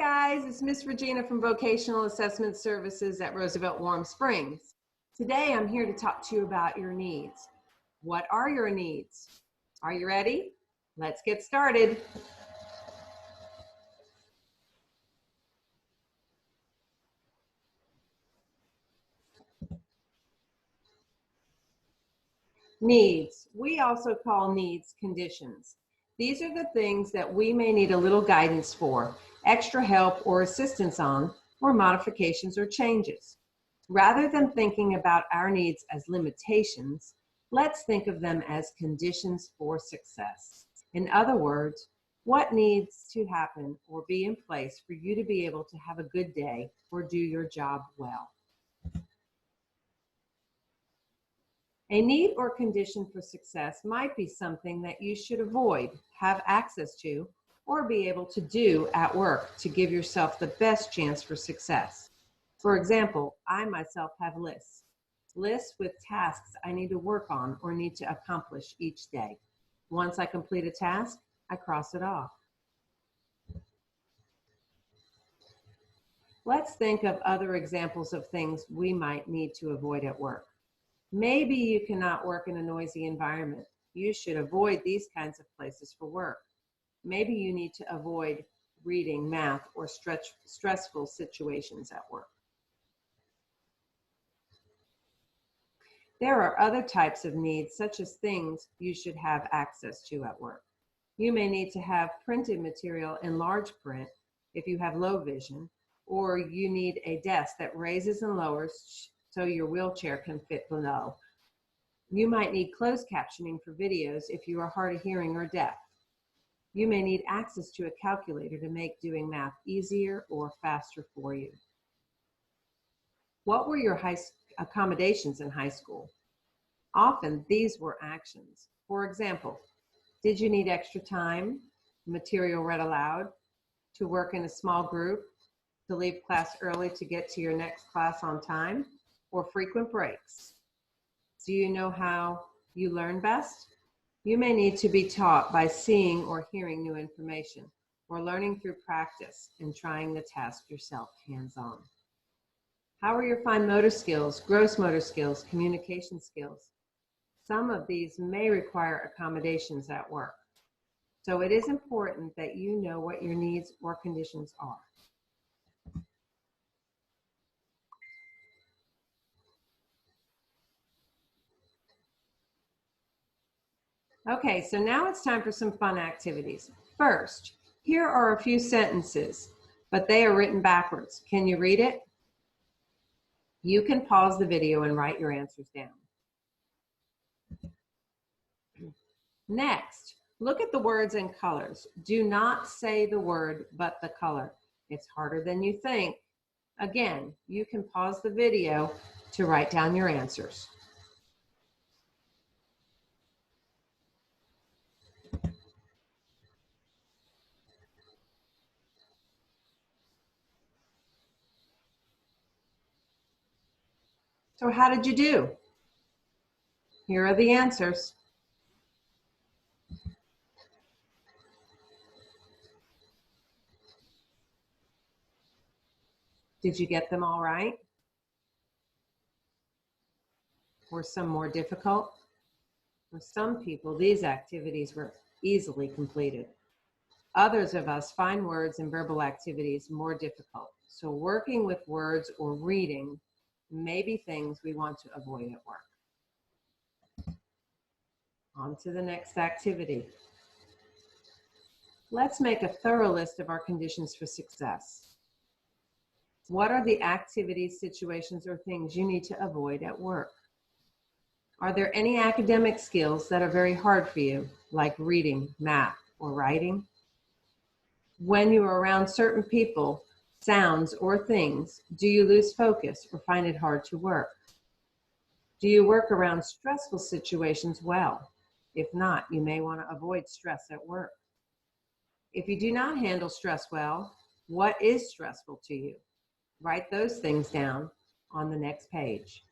guys, it's Miss Regina from Vocational Assessment Services at Roosevelt Warm Springs. Today I'm here to talk to you about your needs. What are your needs? Are you ready? Let's get started. Needs. We also call needs conditions. These are the things that we may need a little guidance for, extra help or assistance on, or modifications or changes. Rather than thinking about our needs as limitations, let's think of them as conditions for success. In other words, what needs to happen or be in place for you to be able to have a good day or do your job well. A need or condition for success might be something that you should avoid, have access to, or be able to do at work to give yourself the best chance for success. For example, I myself have lists with tasks I need to work on or need to accomplish each day. Once I complete a task, I cross it off. Let's think of other examples of things we might need to avoid at work. Maybe you cannot work in a noisy environment. You should avoid these kinds of places for work. Maybe you need to avoid reading, math, or stressful situations at work. There are other types of needs, such as things you should have access to at work. You may need to have printed material in large print if you have low vision, or you need a desk that raises and lowers so your wheelchair can fit below. You might need closed captioning for videos if you are hard of hearing or deaf. You may need access to a calculator to make doing math easier or faster for you. What were your accommodations in high school? Often these were actions. For example, did you need extra time, material read aloud, to work in a small group, to leave class early to get to your next class on time, or frequent breaks? Do you know how you learn best? You may need to be taught by seeing or hearing new information, or learning through practice and trying the task yourself hands-on. How are your fine motor skills, gross motor skills, communication skills? Some of these may require accommodations at work. So it is important that you know what your needs or conditions are. Okay, so now it's time for some fun activities. First, here are a few sentences, but they are written backwards. Can you read it? You can pause the video and write your answers down. Next, look at the words and colors. Do not say the word, but the color. It's harder than you think. Again, you can pause the video to write down your answers. So how did you do? Here are the answers. Did you get them all right? Were some more difficult? For some people, these activities were easily completed. Others of us find words and verbal activities more difficult. So working with words or reading may be things we want to avoid at work. On to the next activity. Let's make a thorough list of our conditions for success. What are the activities, situations, or things you need to avoid at work? Are there any academic skills that are very hard for you, like reading, math, or writing? When you are around certain people, sounds, or things, do you lose focus or find it hard to work? Do you work around stressful situations well? If not, you may want to avoid stress at work. If you do not handle stress well, what is stressful to you? Write those things down on the next page.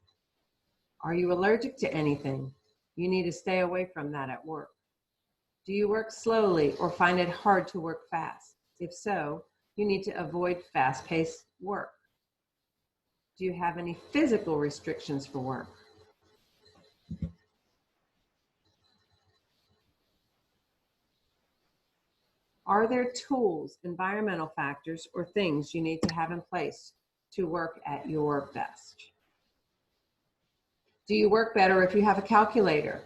Are you allergic to anything? You need to stay away from that at work. Do you work slowly or find it hard to work fast? If so, You need to avoid fast-paced work. Do you have any physical restrictions for work? Are there tools, environmental factors, or things you need to have in place to work at your best? Do you work better if you have a calculator?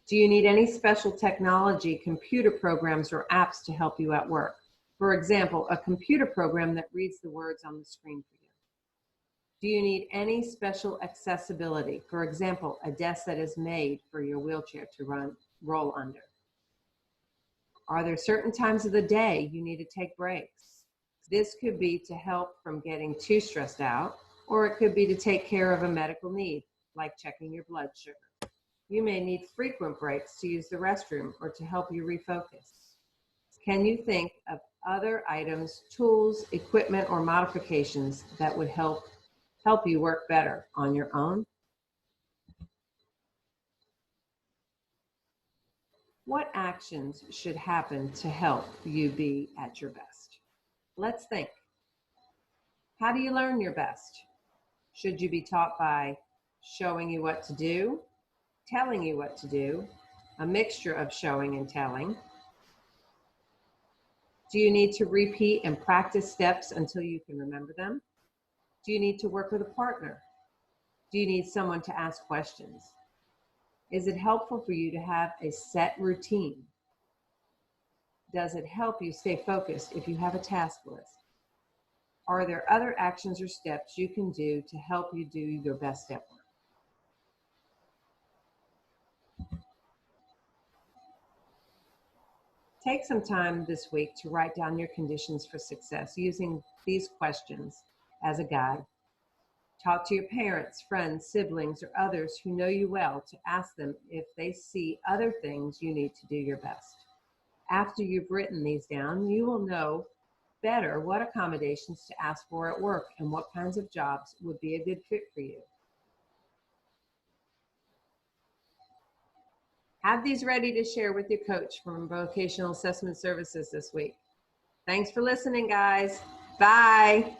Do you need any special technology, computer programs, or apps to help you at work? For example, a computer program that reads the words on the screen for you. Do you need any special accessibility? For example, a desk that is made for your wheelchair to roll under. Are there certain times of the day you need to take breaks? This could be to help from getting too stressed out, or it could be to take care of a medical need, like checking your blood sugar. You may need frequent breaks to use the restroom or to help you refocus. Can you think of other items, tools, equipment, or modifications that would help you work better on your own? What actions should happen to help you be at your best? Let's think. How do you learn your best? Should you be taught by showing you what to do, telling you what to do, a mixture of showing and telling? Do you need to repeat and practice steps until you can remember them? Do you need to work with a partner? Do you need someone to ask questions? Is it helpful for you to have a set routine? Does it help you stay focused if you have a task list? Are there other actions or steps you can do to help you do your best at work? Take some time this week to write down your conditions for success using these questions as a guide. Talk to your parents, friends, siblings, or others who know you well to ask them if they see other things you need to do your best. After you've written these down, you will know better what accommodations to ask for at work and what kinds of jobs would be a good fit for you. Have these ready to share with your coach from Vocational Assessment Services this week. Thanks for listening, guys. Bye.